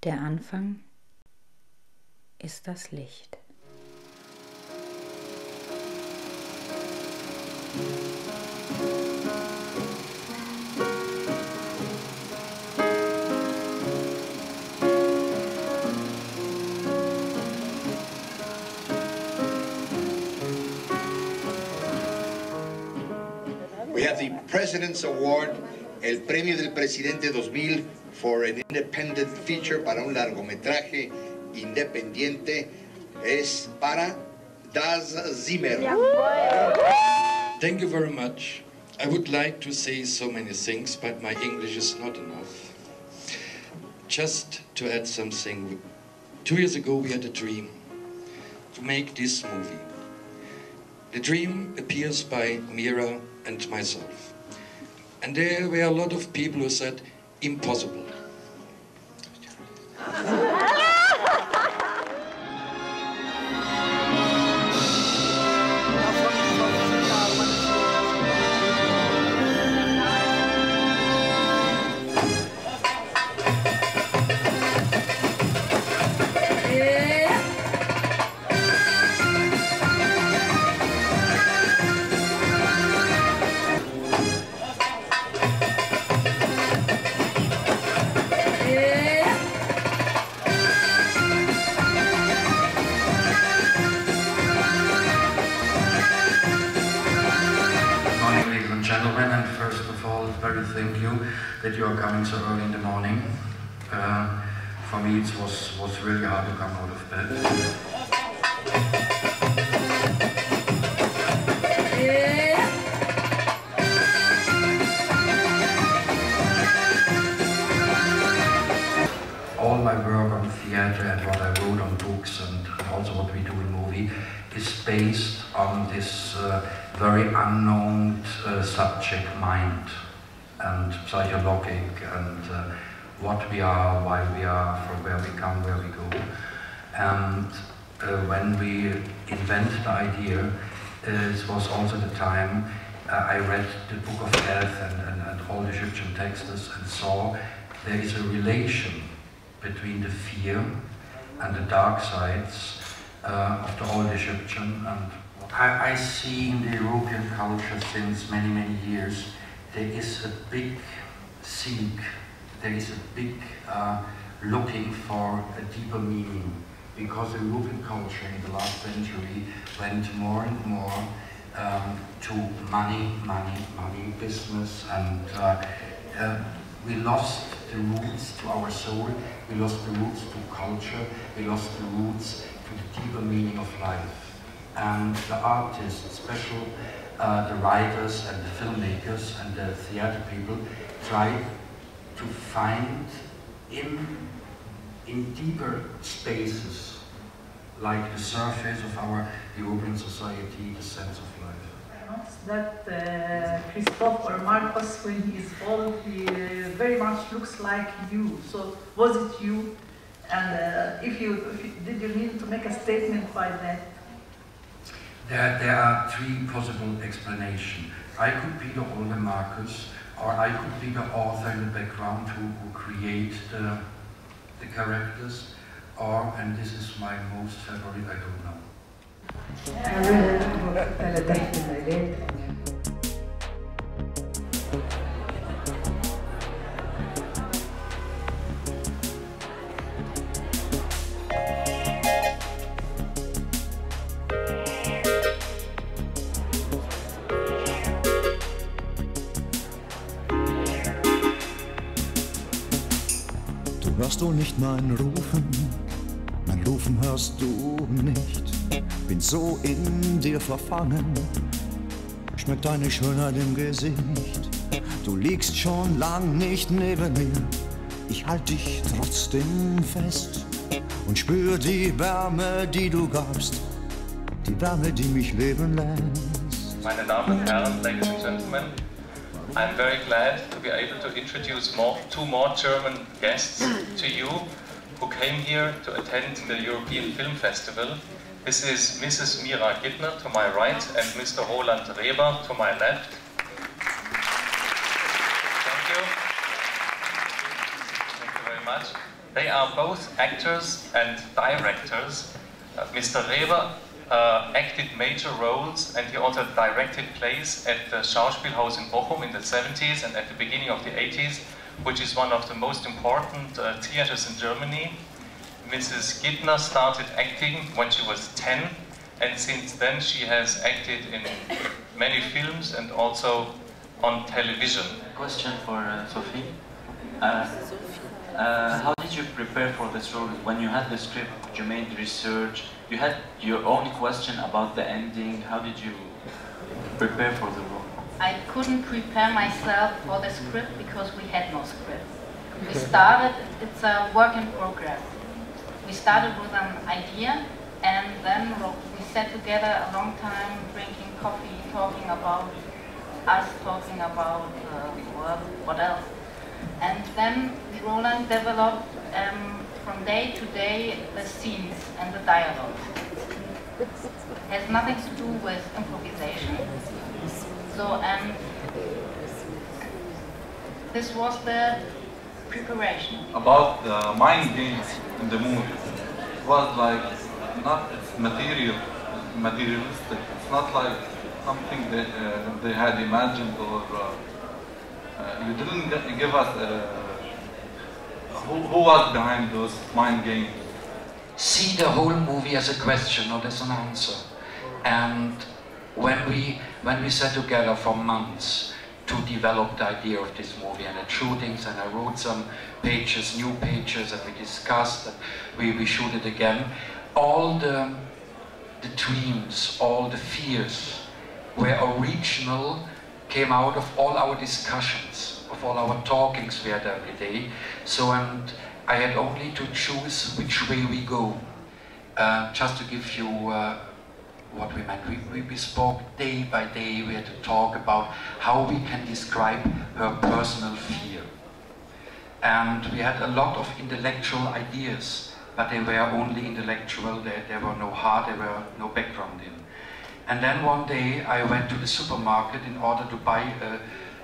Der Anfang ist das Licht. We have the President's Award, el Premio del Presidente 2000 for an independent feature para un largometraje independiente es para das Zimmer. Thank you very much. I would like to say so many things, but my English is not enough. Just to add something, 2 years ago we had a dream to make this movie. The dream appears by Mira and myself. And there were a lot of people who said, impossible. Thank you that you are coming so early in the morning. For me it was really hard to come out of bed. All my work on theatre and what I wrote on books and also what we do in movie is based on this very unknown subject, mind. And psychologic and what we are, why we are, from where we come, where we go. And when we invented the idea, it was also the time I read the Book of Health and all the Egyptian texts and saw there is a relation between the fear and the dark sides of the old Egyptian. And I see in the European culture since many, many years there is a big seek, there is a big looking for a deeper meaning, because the European culture in the last century went more and more to money, business, and we lost the roots to our soul, we lost the roots to culture, we lost the roots to the deeper meaning of life. And the artists, especially the writers and the filmmakers and the theater people try to find in deeper spaces, like the surface of our European society, the sense of life. I noticed that Christoph or Marcus, when he is old, he very much looks like you. So was it you? And did you need to make a statement by that? There are three possible explanations. I could be the older Marcus, or I could be the author in the background who create the characters, or, and this is my most favorite, I don't know. Hörst du nicht mein Rufen hörst du nicht. Bin so in dir verfangen, schmeckt deine Schönheit im Gesicht. Du liegst schon lang nicht neben mir, ich halt dich trotzdem fest und spür die Wärme, die du gabst, die Wärme, die mich leben lässt. Meine Damen und Herren, ladies and gentlemen, I'm very glad to be able to introduce two more German guests to you who came here to attend the European Film Festival. This is Mrs. Mira Gittner to my right and Mr. Roland Reber to my left. Thank you. Thank you very much. They are both actors and directors. Mr. Reber acted major roles, and he also directed plays at the Schauspielhaus in Bochum in the 70s and at the beginning of the 80s, which is one of the most important theaters in Germany. Mrs. Gittner started acting when she was 10, and since then she has acted in many films and also on television. Question for Sophie. How did you prepare for this role? When you had the script, you made research, you had your own question about the ending. How did you prepare for the role? I couldn't prepare myself for the script because we had no script. We started, it's a work in progress. We started with an idea, and then we sat together a long time drinking coffee, talking about us, talking about what else. And then Roland developed from day to day the scenes and the dialogue. It has nothing to do with improvisation. So this was the preparation. About the mind games in the movie, it was like not materialistic. It's not like something that they had imagined, or you didn't give us who was behind those mind games. See the whole movie as a question, not as an answer. And when we sat together for months to develop the idea of this movie, and at shootings, and I wrote some pages, new pages, and we discussed, and we shoot it again, all the dreams, all the fears were original, came out of all our discussions, of all our talkings we had every day. So, and I had only to choose which way we go. Just to give you what we meant. We spoke day by day. We had to talk about how we can describe her personal fear. And we had a lot of intellectual ideas, but they were only intellectual. There were no heart, there were no background in. And then one day I went to the supermarket in order to buy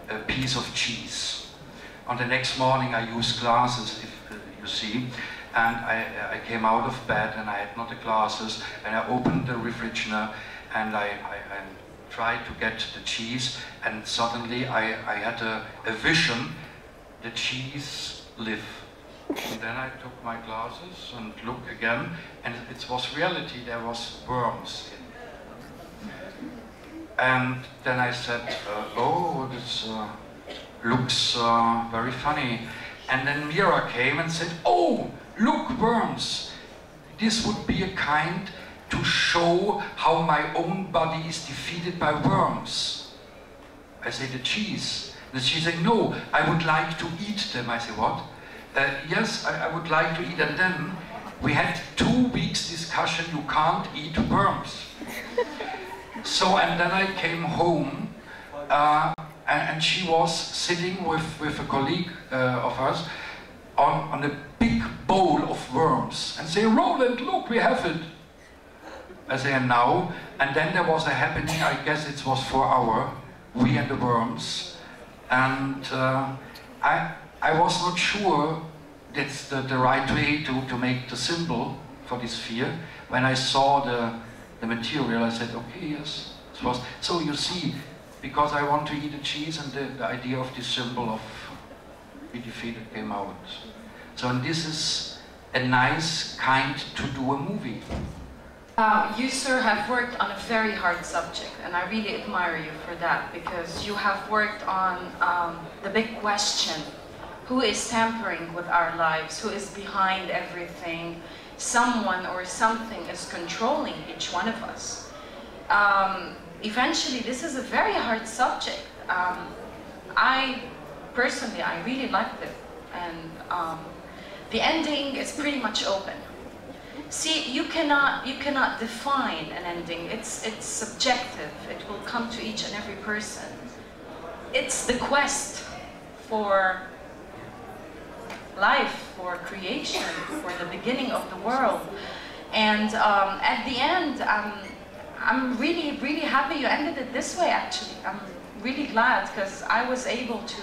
a piece of cheese. On the next morning I used glasses, if you see, and I came out of bed and I had not the glasses, and I opened the refrigerator and I tried to get the cheese, and suddenly I had a vision, the cheese live. And then I took my glasses and looked again, and it was reality, there was worms in. And then I said, oh, this looks very funny. And then Mira came and said, oh, look, worms. This would be a kind to show how my own body is defeated by worms. I say, the cheese. And she said, no, I would like to eat them. I say, what? Yes, I would like to eat. And then we had 2 weeks discussion, you can't eat worms. So, and then I came home, and she was sitting with a colleague of us on a big bowl of worms, and say, Roland, look, we have it. I say, and now? And then there was a happening, I guess it was for hour, we and the worms, and I was not sure that's the right way to make the symbol for this fear. When I saw the material, I said, okay, yes, it was. So you see, because I want to eat the cheese, and the idea of this symbol of be defeated came out. So, and this is a nice kind to do a movie. You, sir, have worked on a very hard subject, and I really admire you for that, because you have worked on the big question: who is tampering with our lives? Who is behind everything? Someone or something is controlling each one of us. Eventually, this is a very hard subject. Personally, I really liked it, and the ending is pretty much open. See, you cannot define an ending. It's subjective. It will come to each and every person. It's the quest for life, for creation, for the beginning of the world. And at the end, I'm really, really happy you ended it this way, actually. I'm really glad, because I was able to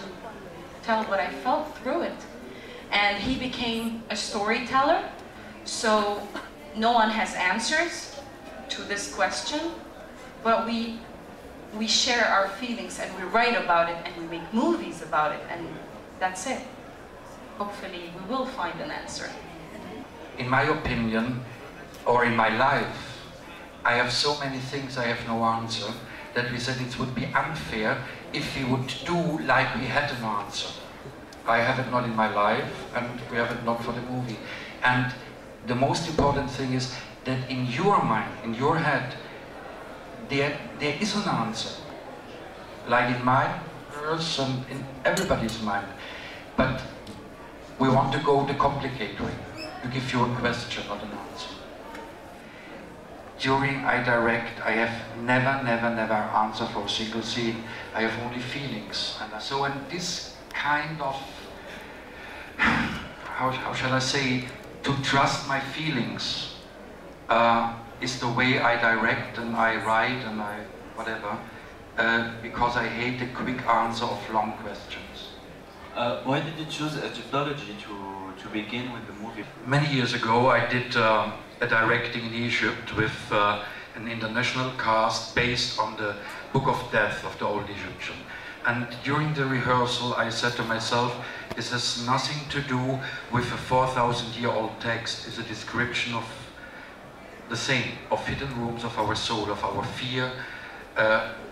tell what I felt through it. And and he became a storyteller. So no one has answers to this question, but we share our feelings and we write about it and we make movies about it, and that's it. Hopefully we will find an answer. In my opinion, or in my life, I have so many things I have no answer, that we said it would be unfair if we would do like we had an answer. I have it not in my life, and we have it not for the movie. And the most important thing is that in your mind, in your head, there is an answer. Like in mine, yours, and in everybody's mind. But we want to go the complicated way, to give you a question, not an answer. During I direct, I have never answer for a single scene. I have only feelings. And so in this kind of, how shall I say, to trust my feelings is the way I direct and I write and I whatever, because I hate the quick answer of long questions. Why did you choose Egyptology to begin with the movie? Many years ago I did a directing in Egypt with an international cast based on the Book of Death of the Old Egyptian. And during the rehearsal I said to myself, this has nothing to do with a 4,000-year-old text. It's a description of the same, of hidden rooms of our soul, of our fear,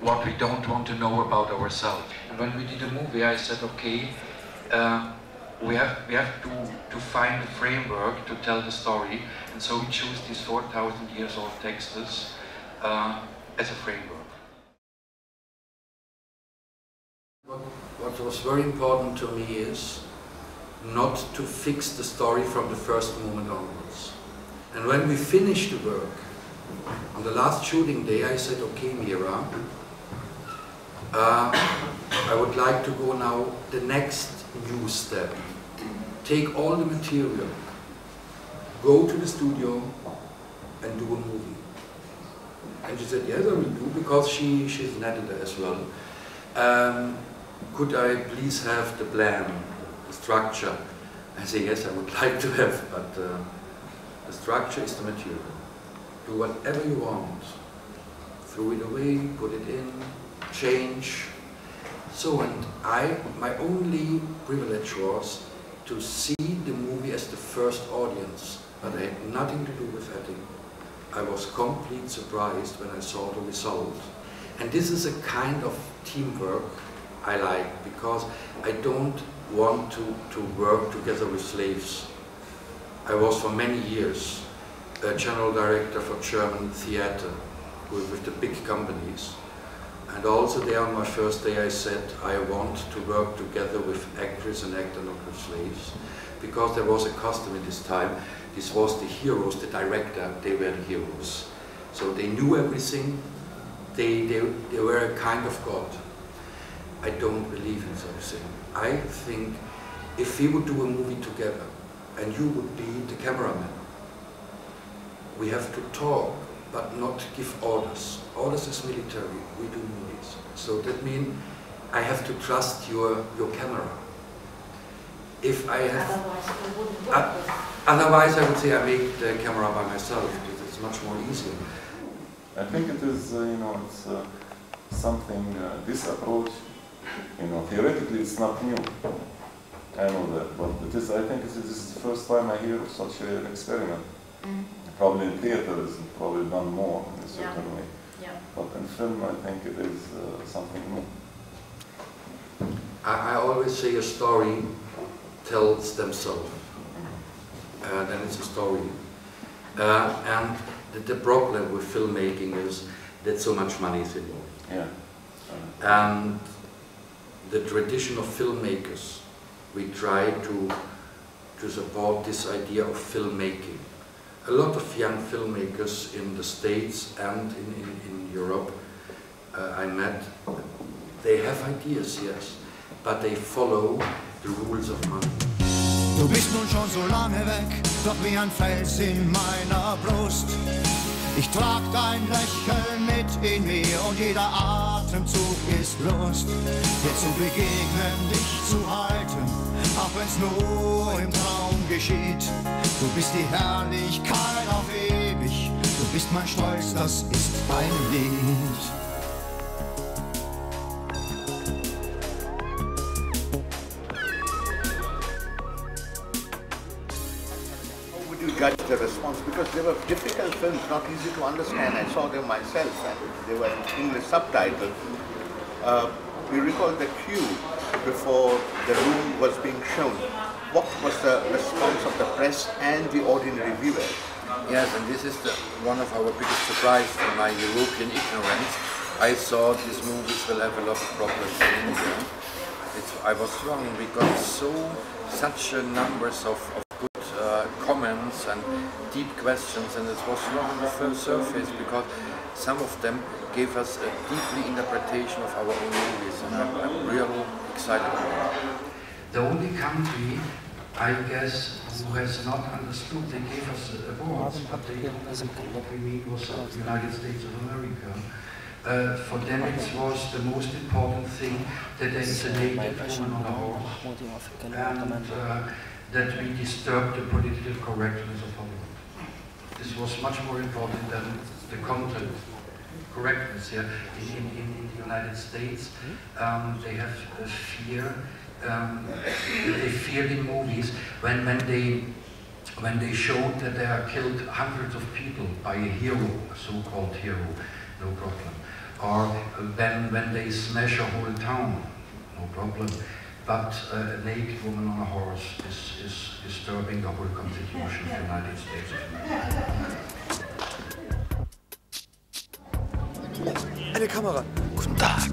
what we don't want to know about ourselves. And when we did a movie I said, okay, we have to find a framework to tell the story, and so we choose these 4,000 years old texts as a framework. What was very important to me is not to fix the story from the first moment onwards. And when we finished the work, on the last shooting day I said, okay Mira, I would like to go now the next new step. Take all the material, go to the studio and do a movie. And she said, yes, I will do, because she's an editor as well. Could I please have the plan, the structure? I say, yes, I would like to have, but the structure is the material. Do whatever you want. Throw it away, put it in, change. So, and my only privilege was to see the movie as the first audience, but I had nothing to do with editing. I was completely surprised when I saw the result. And this is a kind of teamwork I like, because I don't want to work together with slaves. I was for many years a general director for German theater with the big companies. And also there on my first day I said I want to work together with actors and actors, not with slaves. Because there was a custom in this time, this was the heroes, the director, they were the heroes. So they knew everything, they were a kind of God. I don't believe in such thing. I think if we would do a movie together and you would be the cameraman, we have to talk but not give orders. Orders is military, we do movies. So that means I have to trust your camera. If I have, otherwise I would say I make the camera by myself, because it's much more easier. I think it is, it's something, this approach, theoretically it's not new. I know that, but it is, I think this is the first time I hear of such an experiment. Probably in theater it's probably done more in a certain way. Yeah. But in film I think it is something new. I always say a story tells themselves. Then it's a story. And the problem with filmmaking is that so much money is involved. Yeah. And the tradition of filmmakers, we try to support this idea of filmmaking. A lot of young filmmakers in the States and in Europe I met, they have ideas, yes, but they follow the rules of money. Du bist nun schon so lange weg, doch wie ein Fels in meiner Brust. Ich trag dein Lächeln mit in mir und jeder Atemzug ist Lust. Dir zu begegnen, dich zu halten, auch wenn's nur im Traum geschieht. Du bist die Herrlichkeit auf ewig. Du bist mein Stolz, das ist ein Lied. Judge the response, because they were difficult films, not easy to understand. I saw them myself and they were in English subtitles. You recall the queue before the room was being shown. What was the response of the press and the ordinary viewers? Yes, and this is one of our biggest surprises in my European ignorance. I thought these movies will have a lot of problems in India. I was wrong. We got such numbers of comments and deep questions, and it was not on the first surface because some of them gave us a deeply interpretation of our own movies, and I'm really excited about it. The only country, I guess, who has not understood, they gave us awards, but they don't understand what we mean was the United States of America. For them it was the most important thing that there is a naked woman on a horse, and that we disturb the political correctness of Hollywood. This was much more important than the content correctness here. In the United States, they have a fear. They fear in movies when they showed that they are killed hundreds of people by a hero, a so-called hero, no problem. Or when they smash a whole town, no problem. But a naked woman on a horse is disturbing the whole constitution of the United States of America. Eine Kamera. Guten Tag.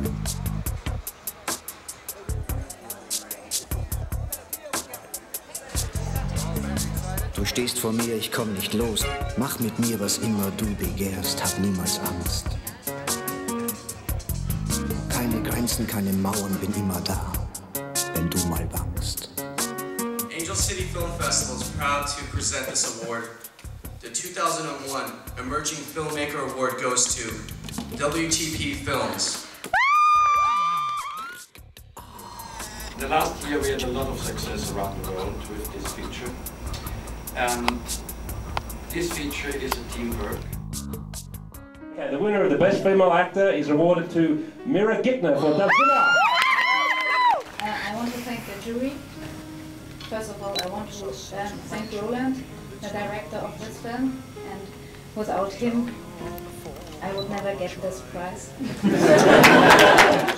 Du stehst vor mir, ich komm nicht los. Mach mit mir, was immer du begehrst, hab niemals Angst. Keine Grenzen, keine Mauern, bin immer da. Wenn du mal bangst. Angel City Film Festival is proud to present this award. The 2001 Emerging Filmmaker Award goes to WTP Films. In the last year we had a lot of success around the world with this feature. And this feature is a teamwork. Okay, the winner of the Best Female Actor is awarded to Mira Gittner for diversen. I want to thank the jury. First of all, I want to thank Roland, the director of this film, and without him, I would never get this prize.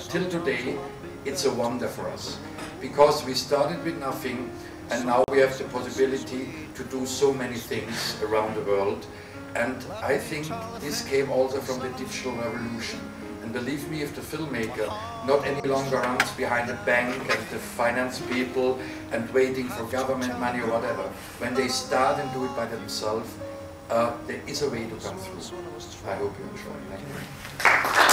Till today, it's a wonder for us, because we started with nothing, and now we have the possibility to do so many things around the world. And I think this came also from the digital revolution. And believe me, if the filmmaker not any longer runs behind a bank and the finance people and waiting for government money or whatever, when they start and do it by themselves, there is a way to come through. I hope you enjoy. Thank you.